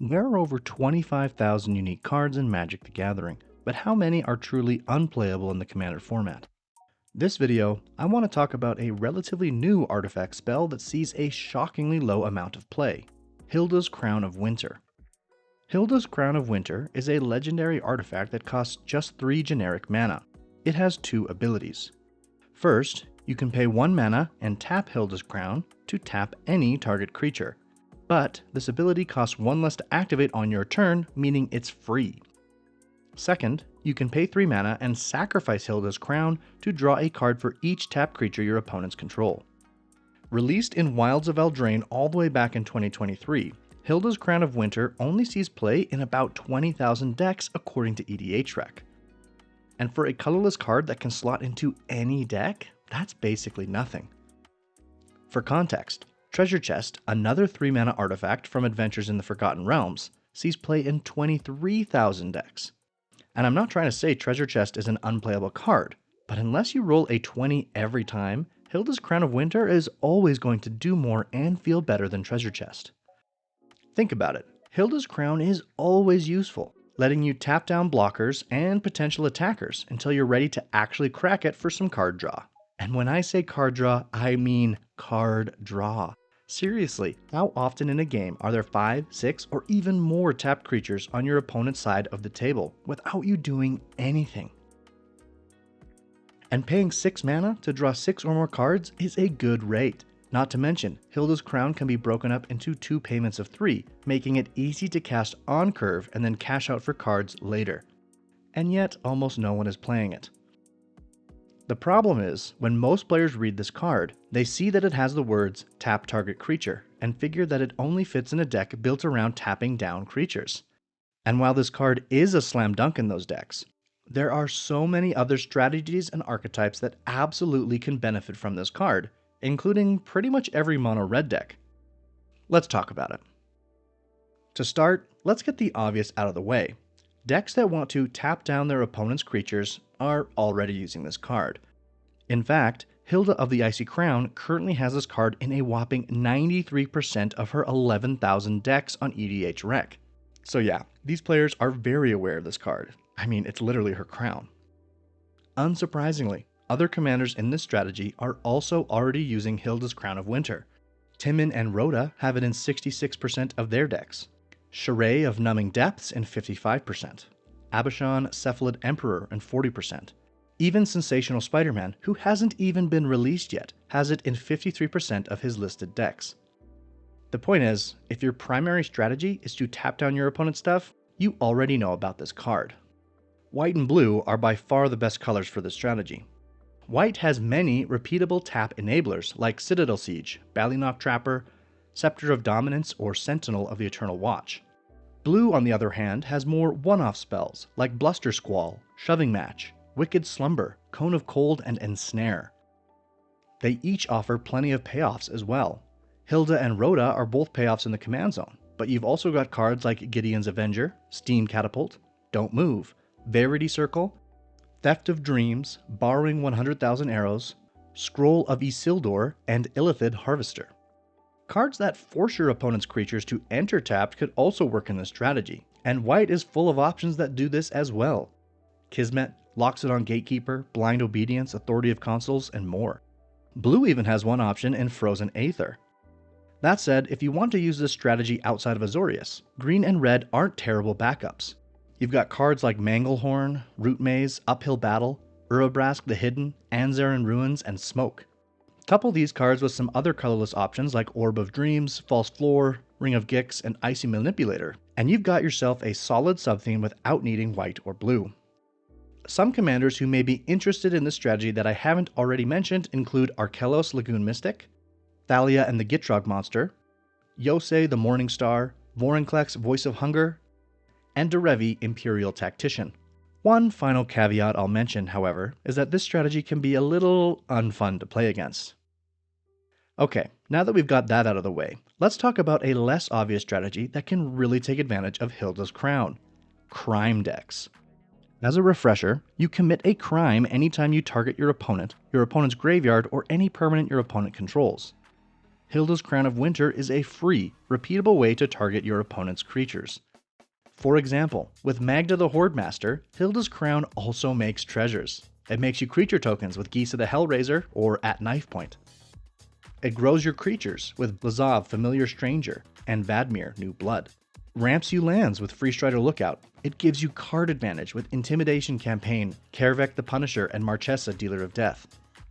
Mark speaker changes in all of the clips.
Speaker 1: There are over 25,000 unique cards in Magic the Gathering, but how many are truly unplayable in the Commander format? This video, I want to talk about a relatively new artifact spell that sees a shockingly low amount of play, Hylda's Crown of Winter. Hylda's Crown of Winter is a legendary artifact that costs just 3 generic mana. It has 2 abilities. First, you can pay 1 mana and tap Hylda's Crown to tap any target creature. But this ability costs 1 less to activate on your turn, meaning it's free. Second, you can pay 3 mana and sacrifice Hylda's Crown to draw a card for each tapped creature your opponents control. Released in Wilds of Eldraine all the way back in 2023, Hylda's Crown of Winter only sees play in about 20,000 decks according to EDH Rec. And for a colorless card that can slot into any deck, that's basically nothing. For context, Treasure Chest, another 3 mana artifact from Adventures in the Forgotten Realms, sees play in 23,000 decks. And I'm not trying to say Treasure Chest is an unplayable card, but unless you roll a 20 every time, Hylda's Crown of Winter is always going to do more and feel better than Treasure Chest. Think about it, Hylda's Crown is always useful, letting you tap down blockers and potential attackers until you're ready to actually crack it for some card draw. And when I say card draw, I mean card draw. Seriously, how often in a game are there 5, 6, or even more tapped creatures on your opponent's side of the table without you doing anything? And paying 6 mana to draw 6 or more cards is a good rate. Not to mention, Hylda's Crown can be broken up into 2 payments of 3, making it easy to cast on curve and then cash out for cards later. And yet, almost no one is playing it. The problem is, when most players read this card, they see that it has the words tap target creature and figure that it only fits in a deck built around tapping down creatures. And while this card is a slam dunk in those decks, there are so many other strategies and archetypes that absolutely can benefit from this card, including pretty much every mono red deck. Let's talk about it. To start, let's get the obvious out of the way. Decks that want to tap down their opponent's creatures are already using this card. In fact, Hylda of the Icy Crown currently has this card in a whopping 93% of her 11,000 decks on EDH Rec. So yeah, these players are very aware of this card. I mean, it's literally her crown. Unsurprisingly, other commanders in this strategy are also already using Hylda's Crown of Winter. Timon and Rhoda have it in 66% of their decks. Sheree of Numbing Depths in 55%. Abishan Cephalid Emperor in 40%. Even Sensational Spider-Man, who hasn't even been released yet, has it in 53% of his listed decks. The point is, if your primary strategy is to tap down your opponent's stuff, you already know about this card. White and blue are by far the best colors for this strategy. White has many repeatable tap enablers like Citadel Siege, Ballynock Trapper, Scepter of Dominance, or Sentinel of the Eternal Watch. Blue, on the other hand, has more one-off spells like Bluster Squall, Shoving Match, Wicked Slumber, Cone of Cold, and Ensnare. They each offer plenty of payoffs as well. Hylda and Rhoda are both payoffs in the command zone, but you've also got cards like Gideon's Avenger, Steam Catapult, Don't Move, Verity Circle, Theft of Dreams, Borrowing 100,000 Arrows, Scroll of Isildur, and Illithid Harvester. Cards that force your opponent's creatures to enter tapped could also work in this strategy, and white is full of options that do this as well. Kismet, Loxodon Gatekeeper, Blind Obedience, Authority of Consuls, and more. Blue even has one option in Frozen Aether. That said, if you want to use this strategy outside of Azorius, green and red aren't terrible backups. You've got cards like Manglehorn, Root Maze, Uphill Battle, Urabrask the Hidden, Anzarin Ruins, and Smoke. Couple these cards with some other colorless options like Orb of Dreams, False Floor, Ring of Gix, and Icy Manipulator, and you've got yourself a solid subtheme without needing white or blue. Some commanders who may be interested in this strategy that I haven't already mentioned include Arkelos Lagoon Mystic, Thalia and the Gitrog Monster, Yosei the Morning Star, Vorinclex Voice of Hunger, and Derevi Imperial Tactician. One final caveat I'll mention, however, is that this strategy can be a little unfun to play against. Okay, now that we've got that out of the way, let's talk about a less obvious strategy that can really take advantage of Hylda's Crown: crime decks. As a refresher, you commit a crime anytime you target your opponent's graveyard, or any permanent your opponent controls. Hylda's Crown of Winter is a free, repeatable way to target your opponent's creatures. For example, with Magda the Hordemaster, Hylda's Crown also makes treasures. It makes you creature tokens with Geese of the Hellraiser or at knife point. It grows your creatures with Blazov Familiar Stranger and Vadmir New Blood. Ramps you lands with Free Strider Lookout. It gives you card advantage with Intimidation Campaign, Kervek the Punisher, and Marchesa Dealer of Death.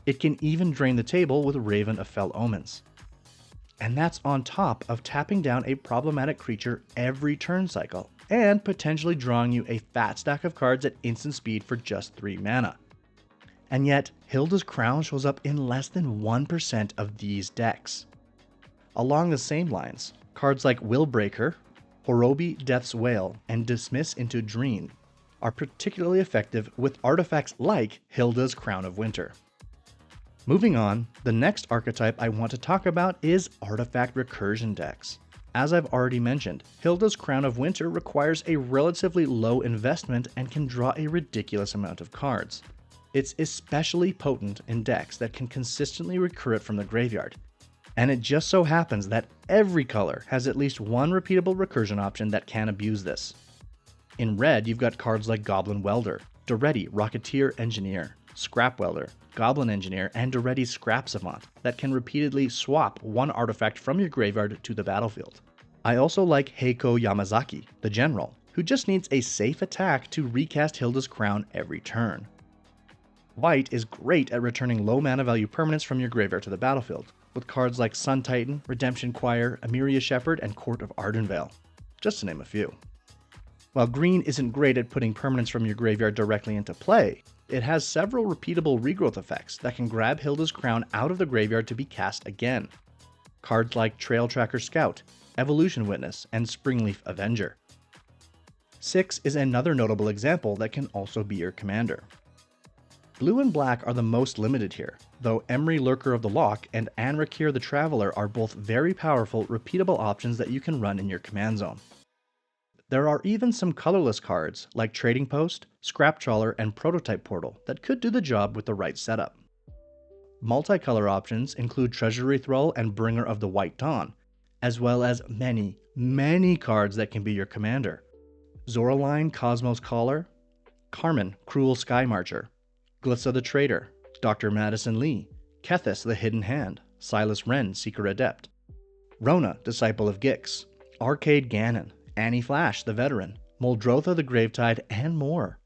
Speaker 1: It can even drain the table with Raven of Fell Omens. And that's on top of tapping down a problematic creature every turn cycle, and potentially drawing you a fat stack of cards at instant speed for just 3 mana. And yet, Hylda's Crown shows up in less than 1% of these decks. Along the same lines, cards like Willbreaker, Horobi Death's Wail, and Dismiss into Dream are particularly effective with artifacts like Hylda's Crown of Winter. Moving on, the next archetype I want to talk about is artifact recursion decks. As I've already mentioned, Hylda's Crown of Winter requires a relatively low investment and can draw a ridiculous amount of cards. It's especially potent in decks that can consistently recur it from the graveyard. And it just so happens that every color has at least one repeatable recursion option that can abuse this. In red, you've got cards like Goblin Welder, Doretti Rocketeer Engineer, Scrap Welder, Goblin Engineer, and Doretti Scrap Savant that can repeatedly swap one artifact from your graveyard to the battlefield. I also like Heiko Yamazaki, the General, who just needs a safe attack to recast Hylda's Crown every turn. White is great at returning low mana value permanents from your graveyard to the battlefield, with cards like Sun Titan, Redemption Choir, Emiria Shepherd, and Court of Ardenvale, just to name a few. While green isn't great at putting permanents from your graveyard directly into play, it has several repeatable regrowth effects that can grab Hylda's Crown out of the graveyard to be cast again. Cards like Trail Tracker Scout, Evolution Witness, and Springleaf Avenger. 6 is another notable example that can also be your commander. Blue and black are the most limited here, though Emry Lurker of the Loch and Anrakir the Traveler are both very powerful, repeatable options that you can run in your command zone. There are even some colorless cards like Trading Post, Scrap Trawler, and Prototype Portal that could do the job with the right setup. Multicolor options include Treasury Thrall and Bringer of the White Dawn, as well as many cards that can be your commander. Zoraline Cosmos Caller, Carmen Cruel Sky Marcher, Glissa the Traitor, Dr. Madison Lee, Kethis the Hidden Hand, Silas Wren Seeker Adept, Rona Disciple of Gix, Arcade Ganon, Annie Flash the Veteran, Muldrotha the Gravetide, and more.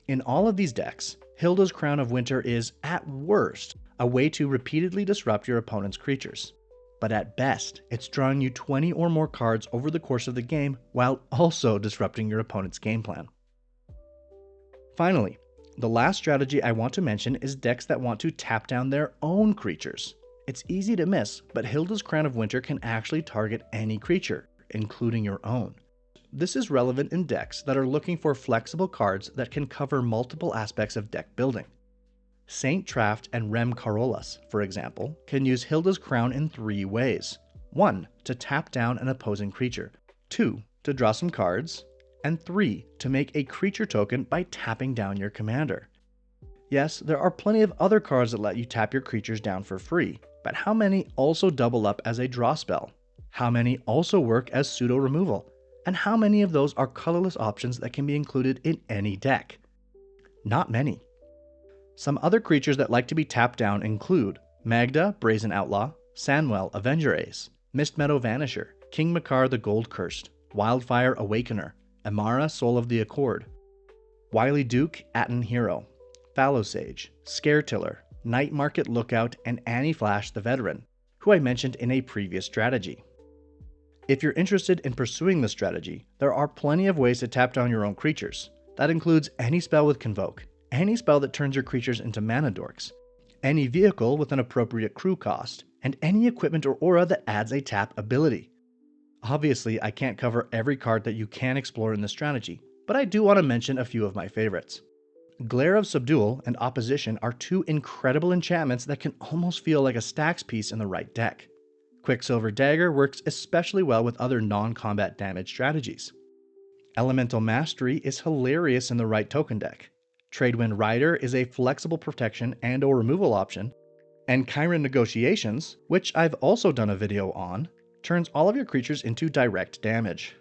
Speaker 1: In all of these decks, Hylda's Crown of Winter is, at worst, a way to repeatedly disrupt your opponent's creatures. But at best, it's drawing you 20 or more cards over the course of the game while also disrupting your opponent's game plan. Finally, the last strategy I want to mention is decks that want to tap down their own creatures. It's easy to miss, but Hylda's Crown of Winter can actually target any creature, including your own. This is relevant in decks that are looking for flexible cards that can cover multiple aspects of deck building. Saint Traft and Rem Carolus, for example, can use Hylda's Crown in 3 ways. 1. To tap down an opposing creature. 2. To draw some cards. And 3. To make a creature token by tapping down your commander. Yes, there are plenty of other cards that let you tap your creatures down for free, but how many also double up as a draw spell? How many also work as pseudo removal? And how many of those are colorless options that can be included in any deck? Not many. Some other creatures that like to be tapped down include Magda, Brazen Outlaw, Sanwell, Avenger Ace, Mistmeadow Vanisher, King Makar the Gold Cursed, Wildfire Awakener, Amara Soul of the Accord, Wily Duke, Atten Hero, Fallow Sage, Scaretiller, Night Market Lookout, and Annie Flash the Veteran, who I mentioned in a previous strategy. If you're interested in pursuing this strategy, there are plenty of ways to tap down your own creatures. That includes any spell with Convoke, any spell that turns your creatures into mana dorks, any vehicle with an appropriate crew cost, and any equipment or aura that adds a tap ability. Obviously, I can't cover every card that you can explore in this strategy, but I do want to mention a few of my favorites. Glare of Subdual and Opposition are 2 incredible enchantments that can almost feel like a stacks piece in the right deck. Quicksilver Dagger works especially well with other non-combat damage strategies. Elemental Mastery is hilarious in the right token deck. Tradewind Rider is a flexible protection and/or removal option, And Chiron Negotiations, which I've also done a video on, turns all of your creatures into direct damage.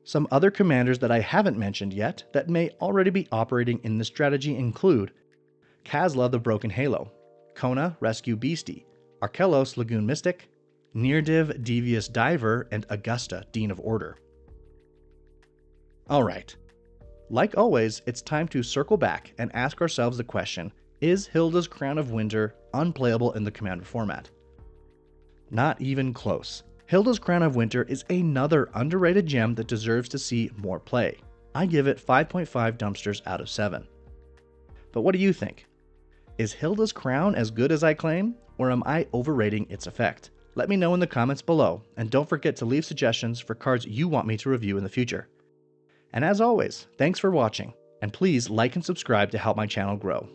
Speaker 1: Some other commanders that I haven't mentioned yet that may already be operating in this strategy include Kazla the Broken Halo, Kona Rescue Beastie, Arkelos Lagoon Mystic, Nirdiv Devious Diver, and Augusta Dean of Order. Alright, like always, it's time to circle back and ask ourselves the question, is Hylda's Crown of Winter unplayable in the Commander format? Not even close. Hylda's Crown of Winter is another underrated gem that deserves to see more play. I give it 5.5 dumpsters out of 7. But what do you think? Is Hylda's Crown as good as I claim, or am I overrating its effect? Let me know in the comments below, and don't forget to leave suggestions for cards you want me to review in the future. And as always, thanks for watching, and please like and subscribe to help my channel grow.